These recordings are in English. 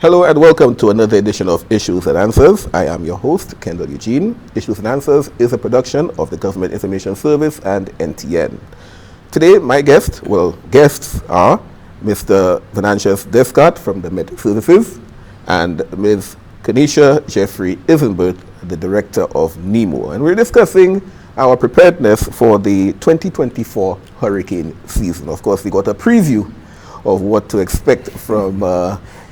Hello and welcome to another edition of Issues and Answers. I am your host, Kendall Eugene. Issues and Answers is a production of the Government Information Service and NTN. Today, my guests are Mr. Venantius Descott from the Met Services and Ms. Kenesha Jeffrey Isenbert, the Director of NEMO. And we're discussing our preparedness for the 2024 hurricane season. Of course, we got a preview of what to expect from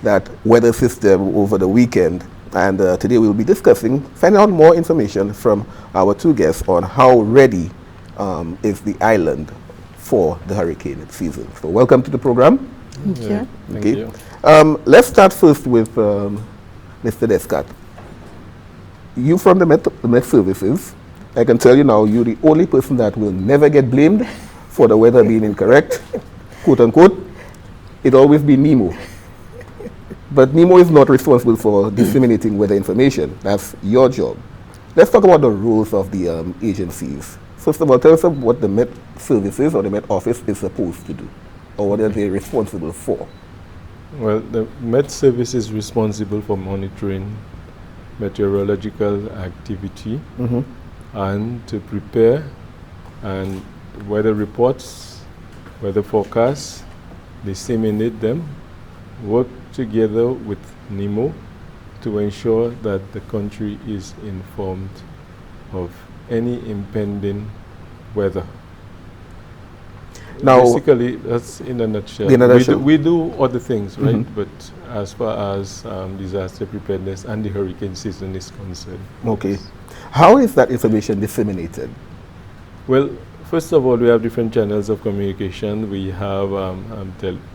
that weather system over the weekend. And today we'll be finding out more information from our two guests on how ready is the island for the hurricane season. So welcome to the program. Thank you. Thank you. Let's start first with Mr. Descott. You from the Met Services, I can tell you now, you're the only person that will never get blamed for the weather being incorrect, quote unquote. It'll always be NEMO. But NEMO is not responsible for disseminating weather information. That's your job. Let's talk about the roles of the agencies. First of all, tell us what the Met Services or the Met Office is supposed to do, or what are they responsible for? Well, the Met Service is responsible for monitoring meteorological activity and to prepare and weather reports, weather forecasts, disseminate them, work together with NEMO to ensure that the country is informed of any impending weather. Now, basically, that's in a nutshell. We do other things, right? But as far as disaster preparedness and the hurricane season is concerned. Okay. How is that information disseminated? Well, first of all, we have different channels of communication. We have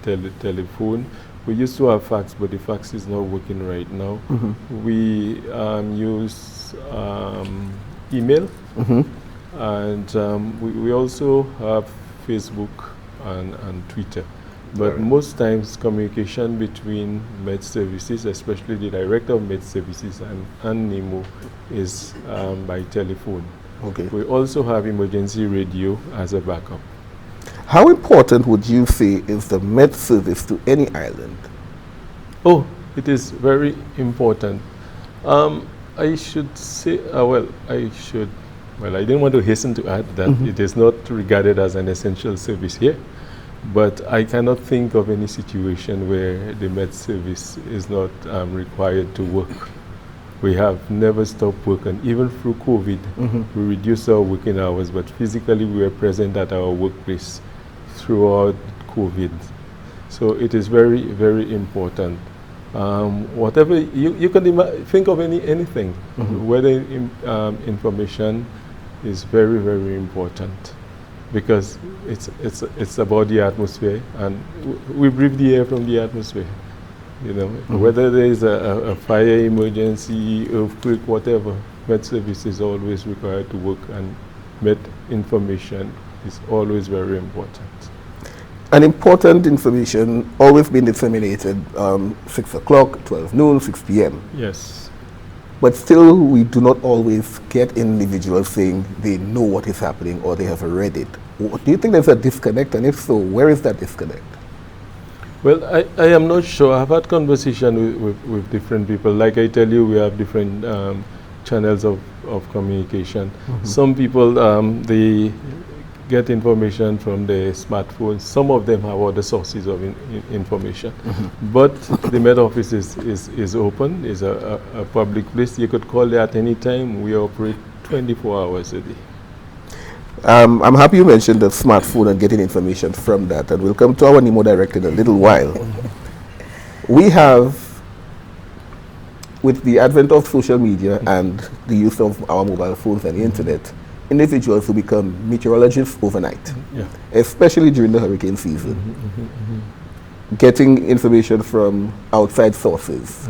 telephone. We used to have fax, but the fax is not working right now. We use email, and we also have Facebook and Twitter. But most times communication between Med Services, especially the Director of Med Services and NEMO, is by telephone. Okay. We also have emergency radio as a backup. How important would you say is the Met Service to any island? Oh, it is very important. I should say, I didn't want to hasten to add that it is not regarded as an essential service here, but I cannot think of any situation where the Met Service is not required to work. We have never stopped working. Even through COVID, we reduced our working hours, but physically we were present at our workplace throughout COVID. So it is very, very important. Whatever you can think of anything, weather information is very, very important because it's about the atmosphere, and we breathe the air from the atmosphere. You know, whether there is a fire emergency, earthquake, whatever, Met Service is always required to work, and Met information is always very important. An important information always been disseminated 6 o'clock, 12 noon, 6 p.m. Yes. But still, we do not always get individuals saying they know what is happening or they have read it. Do you think there's a disconnect? And if so, where is that disconnect? Well, I am not sure. I've had conversation with different people. Like I tell you, we have different channels of communication. Some people, they get information from their smartphones. Some of them have other sources of information. But the Met Office is open, is a public place. You could call there at any time. We operate 24 hours a day. I'm happy you mentioned the smartphone and getting information from that, and we'll come to our NEMO director in a little while. We have, with the advent of social media and the use of our mobile phones and the internet, individuals who become meteorologists overnight, especially during the hurricane season, getting information from outside sources.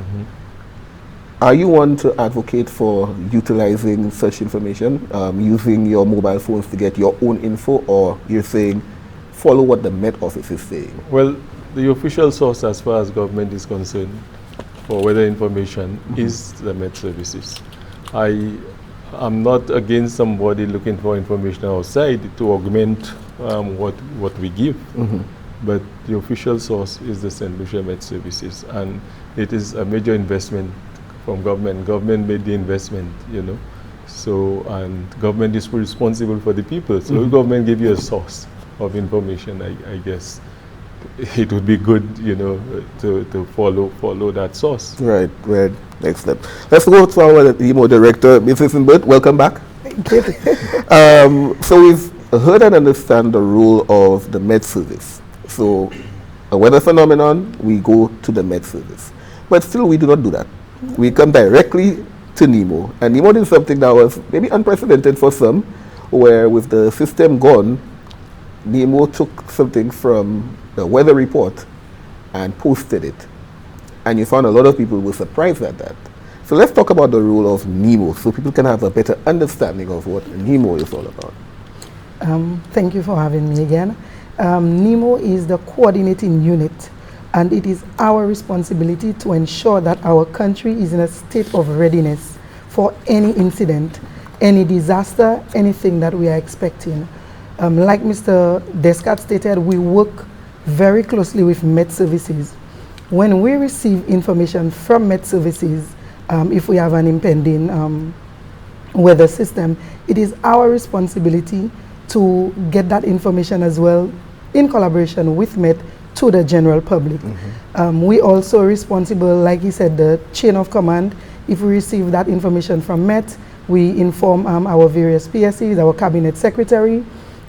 Are you one to advocate for utilizing such information, using your mobile phones to get your own info, or you're saying follow what the Met Office is saying? Well, the official source as far as government is concerned for weather information is the Met Services. I am not against somebody looking for information outside to augment what we give, but the official source is the St. Lucia Met Services, and it is a major investment from government. Government made the investment, you know, so, and government is responsible for the people. So if government give you a source of information, I guess it would be good, you know, to follow that source. Right, right. Excellent. Let's go to our NEMO director, Mrs. Imbert. Welcome back. Thank you. So we've heard and understand the role of the Met Service. So a weather phenomenon, we go to the Met Service. But still, we do not do that. We come directly to NEMO. And NEMO did something that was maybe unprecedented for some, where with the system gone, NEMO took something from the weather report and posted it. And you found a lot of people were surprised at that. So let's talk about the role of NEMO so people can have a better understanding of what NEMO is all about. Thank you for having me again. NEMO is the coordinating unit, and it is our responsibility to ensure that our country is in a state of readiness for any incident, any disaster, anything that we are expecting. Like Mr. Descartes stated, we work very closely with Met Services. When we receive information from Met Services, if we have an impending weather system, it is our responsibility to get that information as well in collaboration with Met to the general public. We also responsible, like he said, the chain of command. If we receive that information from Met, we inform our various PSCs, our cabinet secretary,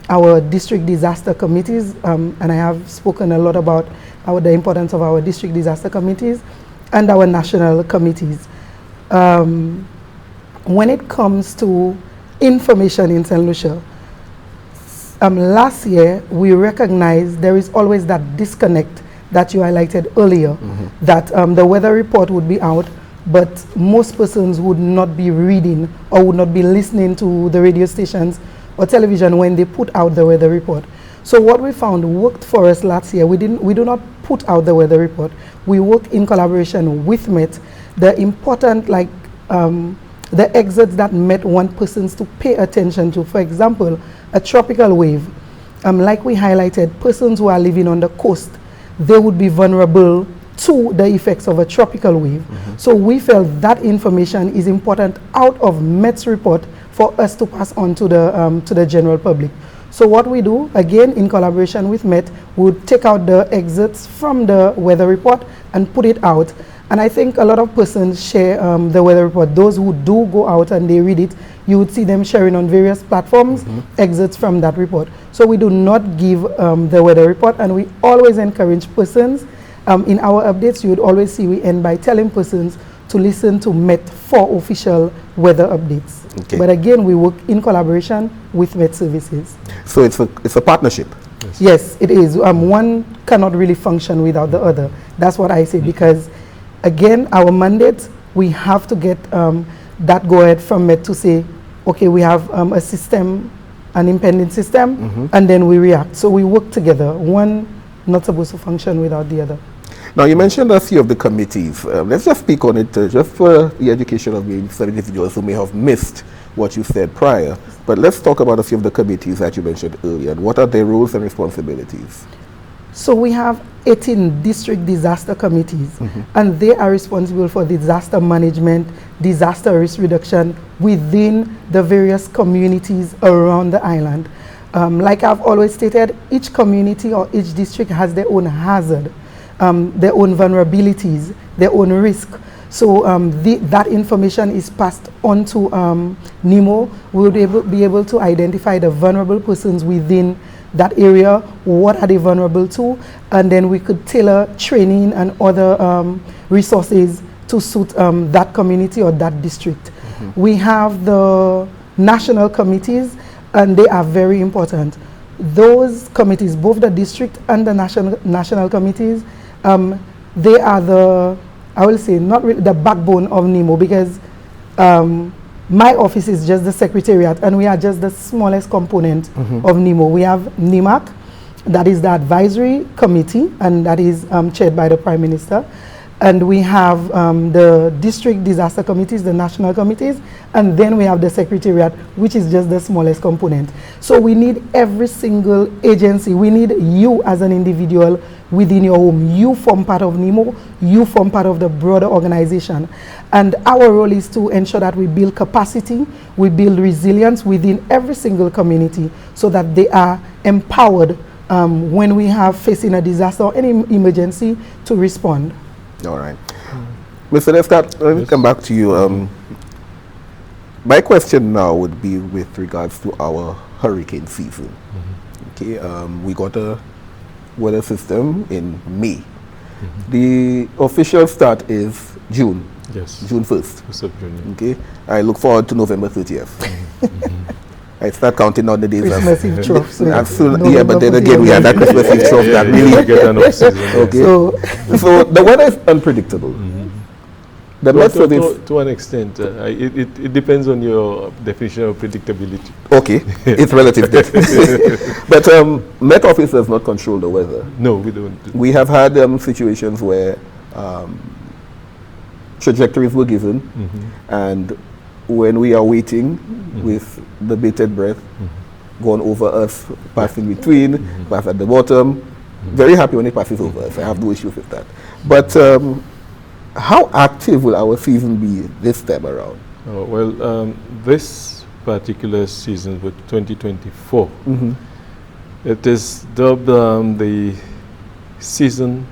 our district disaster committees, and I have spoken a lot about the importance of our district disaster committees and our national committees. When it comes to information in St. Lucia, last year we recognized there is always that disconnect that you highlighted earlier, that the weather report would be out, but most persons would not be reading or would not be listening to the radio stations or television when they put out the weather report. So what we found worked for us last year. We do not put out the weather report. We work in collaboration with Met. The important, like the exits that Met want persons to pay attention to. For example, a tropical wave. Like we highlighted, persons who are living on the coast, they would be vulnerable to the effects of a tropical wave. So we felt that information is important out of Met's report for us to pass on to the general public. So what we do, again, in collaboration with Met, we would take out the excerpts from the weather report and put it out. And I think a lot of persons share the weather report. Those who do go out and they read it, you would see them sharing on various platforms, excerpts from that report. So we do not give the weather report, and we always encourage persons. In our updates, you would always see we end by telling persons to listen to Met for official weather updates. Okay. But again, we work in collaboration with Met Services. So it's a partnership? Yes, it is. One cannot really function without the other. That's what I say, because again, our mandate, we have to get that go-ahead from Met to say, okay, we have a system, an impending system, and then we react. So we work together. One not supposed to function without the other. Now, you mentioned a few of the committees. Let's just speak on it, just for the education of maybe some individuals who may have missed what you said prior. But let's talk about a few of the committees that you mentioned earlier, and what are their roles and responsibilities? So we have 18 district disaster committees, and they are responsible for disaster management, disaster risk reduction within the various communities around the island. Like I've always stated, each community or each district has their own hazard, their own vulnerabilities, their own risk. So that information is passed on to NEMO. We will be able to identify the vulnerable persons within that area, what are they vulnerable to, and then we could tailor training and other resources to suit that community or that district. We have the national committees, and they are very important. Those committees, both the district and the national committees, they are the I will say, not really the backbone of NEMO, because my office is just the secretariat, and we are just the smallest component of NEMO. We have NEMAC, that is the advisory committee, and that is chaired by the Prime Minister. And we have the district disaster committees, the national committees, and then we have the secretariat, which is just the smallest component. So we need every single agency. We need you as an individual within your home. You form part of NEMO, you form part of the broader organization. And our role is to ensure that we build capacity, we build resilience within every single community so that they are empowered when we have facing a disaster or any emergency to respond. All right. Mr. Lestat, let me come back to you. My question now would be with regards to our hurricane season. Okay, we got a weather system in May. The official start is June. Yes. June 1st. 1st of June. Okay. I look forward to November 30th. I start counting down the days. Christmas Eve trough. Yeah, but then again, we had that Christmas Eve trough that really get an off-season. Okay. So the weather is unpredictable. The Met Service, to an extent, it depends on your definition of predictability. Okay, it's relative. But Met Office does not control the weather. No, we don't. We have had situations where trajectories were given, and when we are waiting with the bated breath, gone over us, passing between, pass at the bottom. Very happy when it passes over us. I have no issues with that. But how active will our season be this time around? This particular season with 2024, it is dubbed the season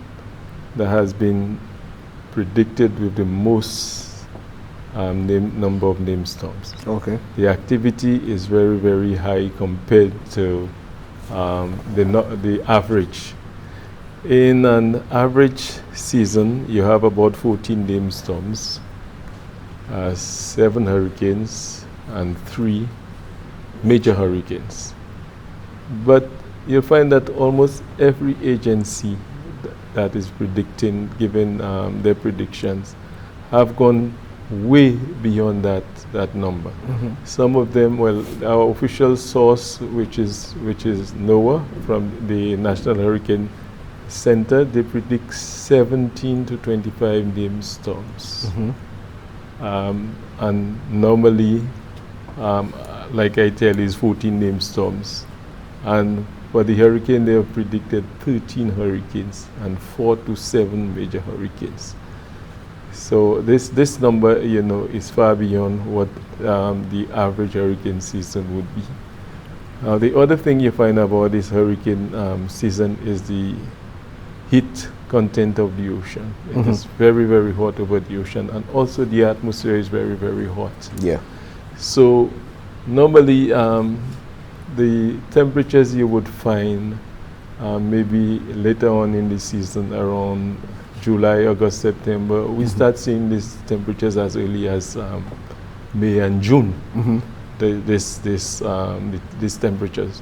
that has been predicted with the most number of named storms. Okay. The activity is very, very high compared to the average. In an average season, you have about 14 named storms, 7 hurricanes, and 3 major hurricanes. But you'll find that almost every agency that is predicting, given their predictions, have gone way beyond that number. Some of them, well, our official source, which is NOAA from the National Hurricane Center, they predict 17 to 25 named storms. And normally, like I tell you, is 14 named storms. And for the hurricane, they have predicted 13 hurricanes and 4 to 7 major hurricanes. So this number, is far beyond what the average hurricane season would be. The other thing you find about this hurricane season is the heat content of the ocean. It is very, very hot over the ocean, and also the atmosphere is very, very hot. Yeah. So normally the temperatures you would find maybe later on in the season, around July, August, September, we start seeing these temperatures as early as May and June. These temperatures.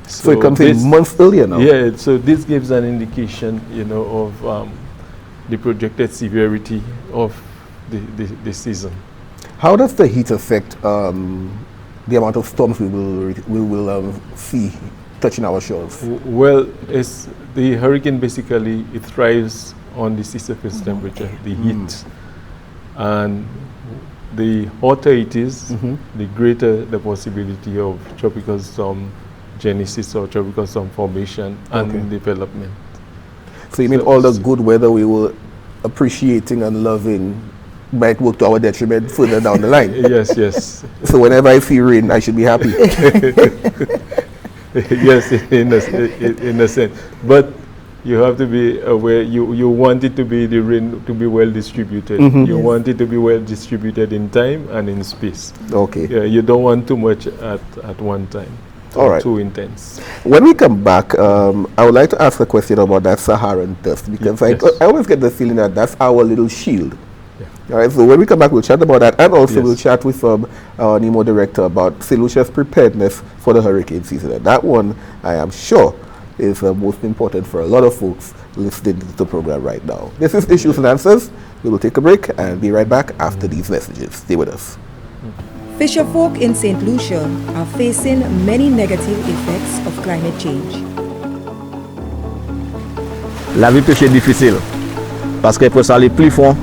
So it comes in months earlier now. Yeah. So this gives an indication, of the projected severity of the season. How does the heat affect the amount of storms we will see touching our shores? Well, the hurricane basically it thrives on the sea surface temperature, the heat, and the hotter it is, the greater the possibility of tropical storm genesis or tropical storm formation and development. So you mean all the good weather we were appreciating and loving might work to our detriment further down the line? Yes. So whenever I see rain, I should be happy. Yes, in a sense. But you have to be aware, you want it to be the rain to be well distributed. You want it to be well distributed in time and in space. Okay. Yeah, you don't want too much at one time. All right. Too intense. When we come back, I would like to ask a question about that Saharan dust, because I always get the feeling that that's our little shield. All right, so when we come back, we'll chat about that, and also we'll chat with our NEMO director about St. Lucia's preparedness for the hurricane season. And that one, I am sure, is most important for a lot of folks listening to the program right now. This is Issues and Answers. We will take a break and be right back after these messages. Stay with us. Fisherfolk in St. Lucia are facing many negative effects of climate change. La vie pêche est difficile parce que pour ça aller plus fond,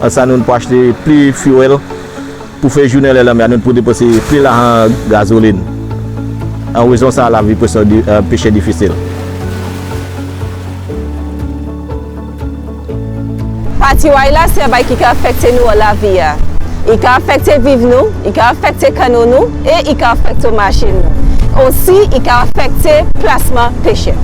ça nous pour acheter plus fuel pour faire journée là mais nous pour dépenser plus la gasoline. En raison ça la vie pêche difficile. Patiway là c'est un qui affecte nous la vie. Il peut affecter vivre nous, il peut affecter canaux nous et il peut affecter machine nous. Aussi il peut affecter placement pêcheur.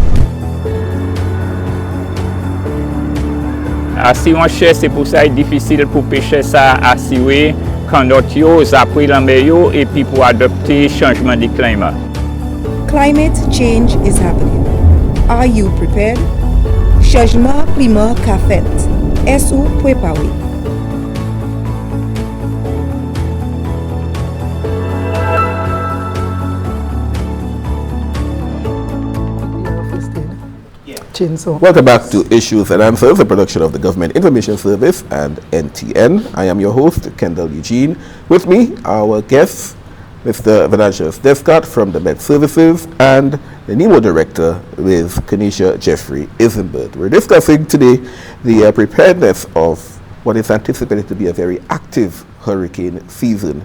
Assurer cher c'est pour ça difficile pour pêcher ça assurer quand d'autres après la mer et puis pour adopter changement du climat. Climate change is happening. Are you prepared? Changement climat qu'a fait. Est-ce préparé? Welcome back to Issues and Answers, a production of the Government Information Service and NTN. I am your host, Kendall Eugene. With me, our guests, Mr. Venantius Descott from the Med Services and the NEMO Director with Kenesha Jeffrey Isenberg. We're discussing today the preparedness of what is anticipated to be a very active hurricane season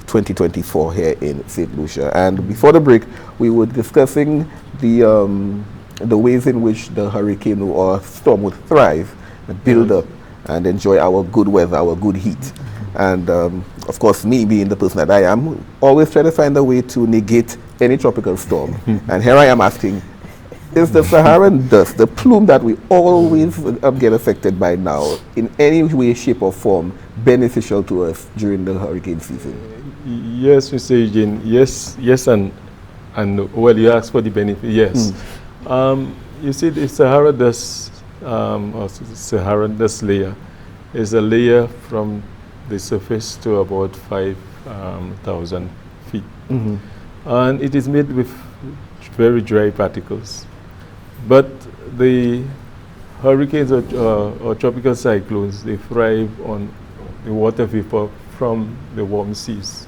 2024 here in St. Lucia. And before the break, we were discussing the ways in which the hurricane or storm would thrive, build up, and enjoy our good weather, our good heat. And of course, me being the person that I am, always try to find a way to negate any tropical storm. And here I am asking, is the Saharan dust, the plume that we always get affected by now, in any way, shape, or form, beneficial to us during the hurricane season? Yes, Mr. Eugene. Yes, and well, you asked for the benefit. Yes. You see, the Sahara dust, or Saharan dust layer, is a layer from the surface to about 5,000 feet. And it is made with very dry particles. But the hurricanes or tropical cyclones, they thrive on the water vapor from the warm seas.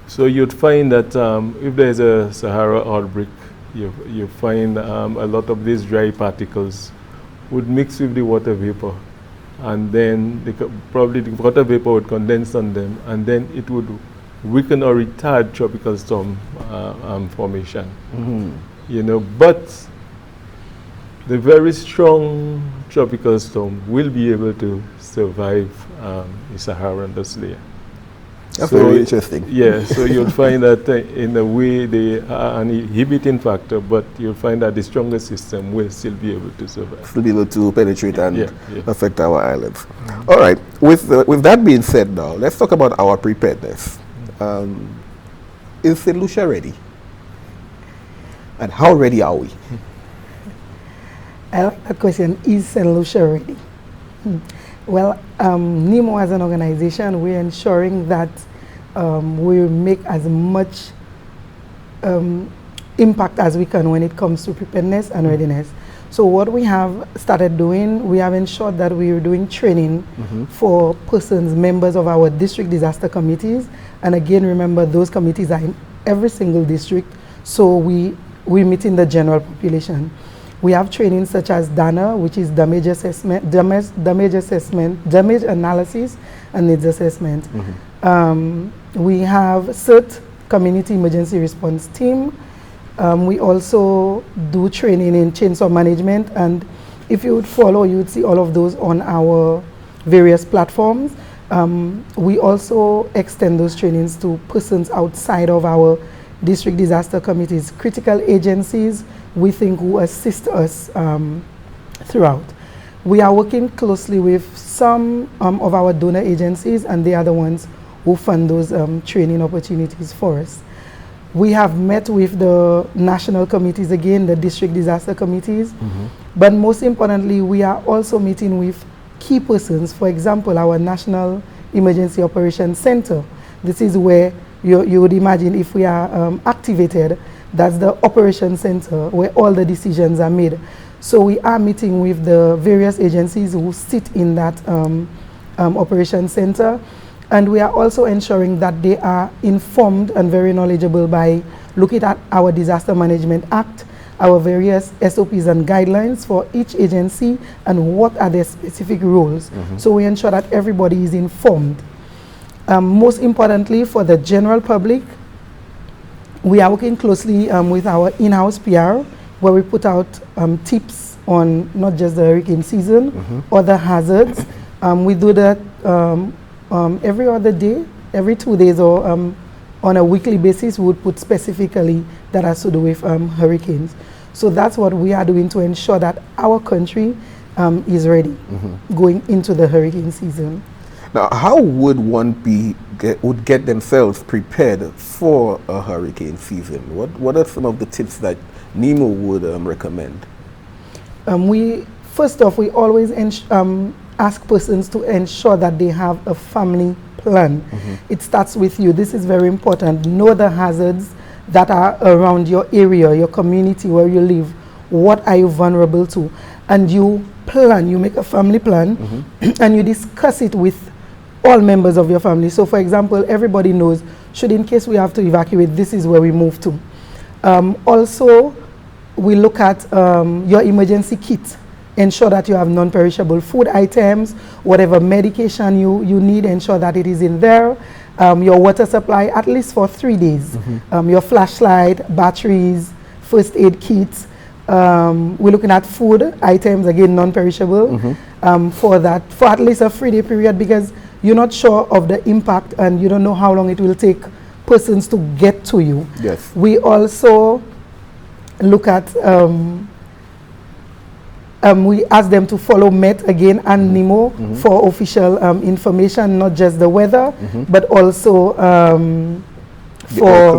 So you'd find that if there's a Sahara outbreak, you find a lot of these dry particles would mix with the water vapor, and then probably the water vapor would condense on them, and then it would weaken or retard tropical storm formation. You know, but the very strong tropical storm will be able to survive the Saharan dust layer. That's very interesting. Yeah, so you'll find that in a way they are an inhibiting factor, but you'll find that the stronger system will still be able to survive. Still be able to penetrate and affect our islands. All right, with that being said now, let's talk about our preparedness. Is St. Lucia ready? And how ready are we? I like that question, is St. Lucia ready? Well, NEMO as an organization, we're ensuring that we make as much impact as we can when it comes to preparedness and readiness. So what we have started doing, we have ensured that we are doing training for persons, members of our district disaster committees. And again, remember, those committees are in every single district, so we meet in the general population. We have training such as DANA, which is damage assessment, damage analysis and needs assessment. We have CERT, Community Emergency Response Team. We also do training in chainsaw management, and if you would follow, you would see all of those on our various platforms. We also extend those trainings to persons outside of our district disaster committees, critical agencies, we think, who assist us throughout. We are working closely with some of our donor agencies, and they are the ones who fund those training opportunities for us. We have met with the national committees again, the district disaster committees, but most importantly, we are also meeting with key persons. For example, our National Emergency Operations Center. This is where you would imagine if we are activated, That's the operation center where all the decisions are made. So we are meeting with the various agencies who sit in that operation center, and we are also ensuring that they are informed and very knowledgeable by looking at our Disaster Management Act, our various SOPs and guidelines for each agency, and what are their specific roles. So we ensure that everybody is informed. Most importantly, for the general public, we are working closely with our in-house PR, where we put out tips on not just the hurricane season, other hazards. We do that every other day, every 2 days, or on a weekly basis. We would put specifically that has to do with hurricanes. So that's what we are doing to ensure that our country is ready going into the hurricane season. Now, how would one get themselves prepared for a hurricane season? What are some of the tips that NEMO would recommend? First off, we always ask persons to ensure that they have a family plan. It starts with you. This is very important. Know the hazards that are around your area, your community where you live. What are you vulnerable to? And you plan, you make a family plan, and you discuss it with all members of your family. So for example, everybody knows, should in case we have to evacuate, this is where we move to. Also, we look at your emergency kit. Ensure that you have non-perishable food items, whatever medication you need, ensure that it is in there. Your water supply, at least for 3 days. Your flashlight, batteries, first aid kits. We're looking at food items, again, non-perishable, for at least a 3-day period, because you're not sure of the impact and you don't know how long it will take persons to get to you. Yes. We also look at, we ask them to follow MET again and NEMO for official information, not just the weather, but also for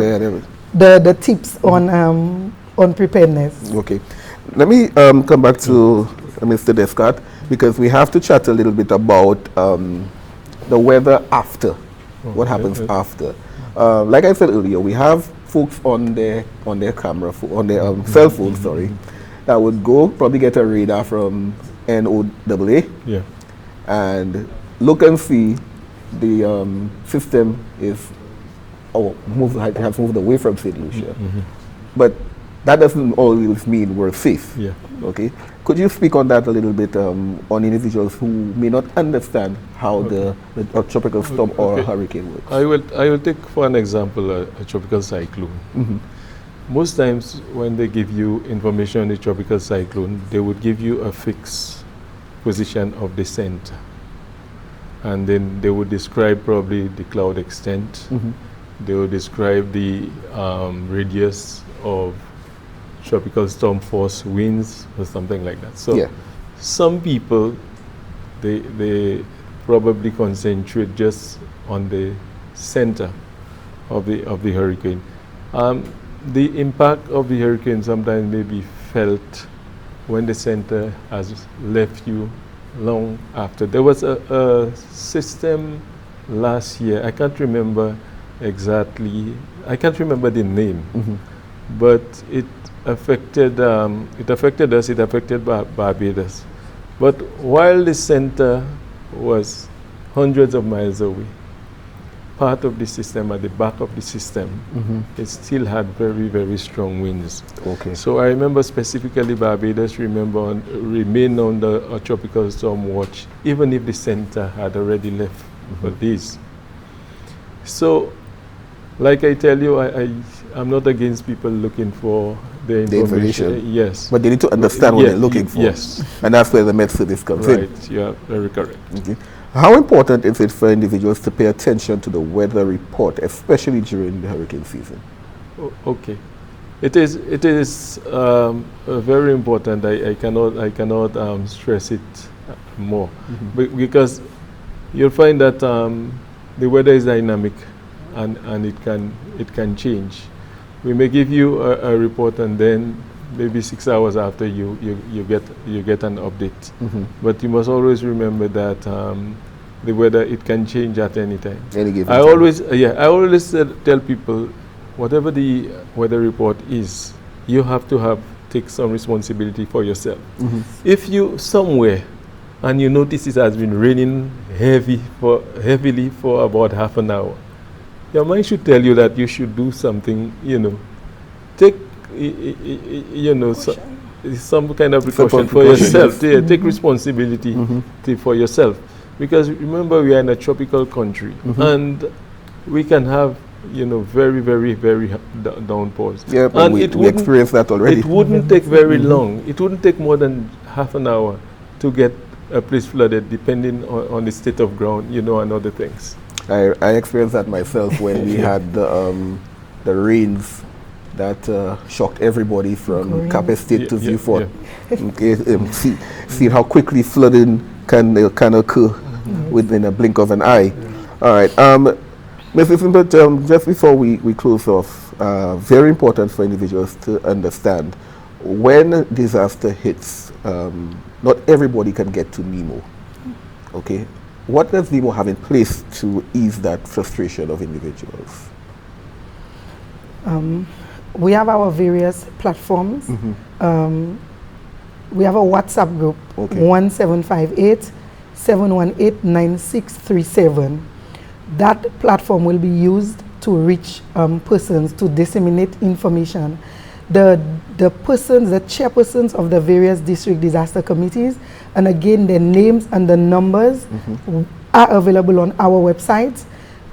the tips on preparedness. Okay. Let me come back to Mr. Descartes, because we have to chat a little bit about the weather after. What happens after? Like I said earlier, we have folks on their camera, on their cell phone, sorry, that would go probably get a radar from NOAA, and look and see the system is has moved away from St. Lucia, but that doesn't always mean we're safe. Okay, could you speak on that a little bit on individuals who may not understand how a tropical storm or a hurricane works? I will take for an example a tropical cyclone. Most times when they give you information on the tropical cyclone, they would give you a fixed position of the center, and then they would describe probably the cloud extent. They would describe the radius of tropical storm force winds or something like that. So some people, they probably concentrate just on the center of the hurricane. The impact of the hurricane sometimes may be felt when the center has left you long after. There was a system last year, I can't remember exactly, I can't remember the name, but it affected us, it affected Barbados. But while the center was hundreds of miles away, part of the system, at the back of the system, it still had very, very strong winds. Okay. So I remember specifically Barbados remained under a tropical storm watch, even if the center had already left for this. So, like I tell you, I'm not against people looking for the information. Yes. But they need to understand what they're looking for. Yes. And that's where the MET service comes in. Right, yeah, very correct. How important is it for individuals to pay attention to the weather report, especially during the hurricane season? Okay. It is very important. I cannot stress it more, because you'll find that the weather is dynamic, and it can change. We may give you a report, and then maybe 6 hours after you get an update. But you must always remember that the weather, it can change at any time. I always tell people, whatever the weather report is, you have to take some responsibility for yourself. If you somewhere and you notice it has been raining heavily for about half an hour, your mind should tell you that you should do something, take, some kind of precaution for yourself. Take responsibility for yourself. Because remember, we are in a tropical country, and we can have, very, very, very downpours. Yeah, but we experienced that already. It wouldn't take very long. It wouldn't take more than half an hour to get a place flooded, depending on the state of ground, and other things. I experienced that myself when we had the rains that shocked everybody from Cap Estate to Vieux Fort. Okay, see how quickly flooding can occur within a blink of an eye. All right, Mrs. Simbert, just before we close off, very important for individuals to understand, when disaster hits, not everybody can get to NEMO. Okay, what does NEMO have in place to ease that frustration of individuals? We have our various platforms. We have a WhatsApp group, 1758-718-9637. That platform will be used to reach persons, to disseminate information. The persons, the chairpersons of the various district disaster committees, and again, their names and the numbers are available on our website.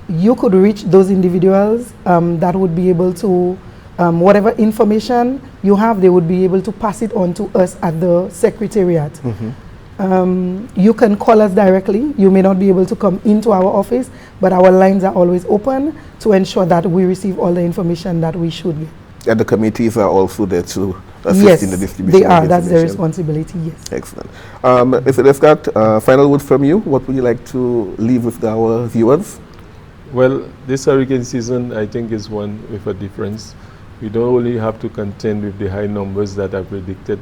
You could reach those individuals that would be able to, whatever information you have, they would be able to pass it on to us at the Secretariat. You can call us directly. You may not be able to come into our office, but our lines are always open to ensure that we receive all the information that we should get. And the committees are also there to assist in the distribution. They are. That's their responsibility, yes. Excellent. Mr. Descartes, final word from you. What would you like to leave with our viewers? Well, this hurricane season, I think, is one with a difference. We don't only have to contend with the high numbers that are predicted,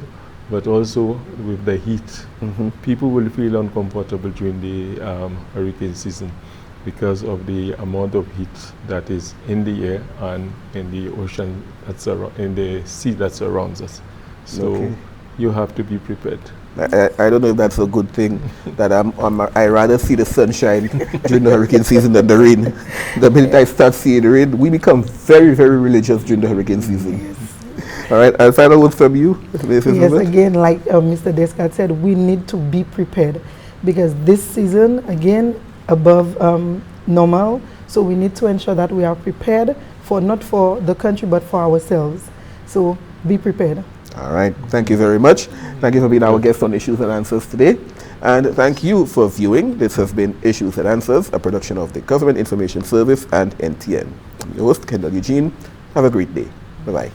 but also with the heat. People will feel uncomfortable during the hurricane season because of the amount of heat that is in the air and in the ocean, in the sea that surrounds us. So you have to be prepared. I don't know if that's a good thing, that I rather see the sunshine during the hurricane season than the rain. The minute I start seeing the rain, we become very, very religious during the hurricane season. All right, and final word from you. Yes, again, like Mr. Descartes said, we need to be prepared because this season, again, above normal, so we need to ensure that we are prepared for not for the country but for ourselves. So be prepared. All right, thank you very much. Thank you for being our guest on Issues and Answers today. And thank you for viewing. This has been Issues and Answers, a production of the Government Information Service and NTN. I'm your host, Kendall Eugene. Have a great day. Bye-bye.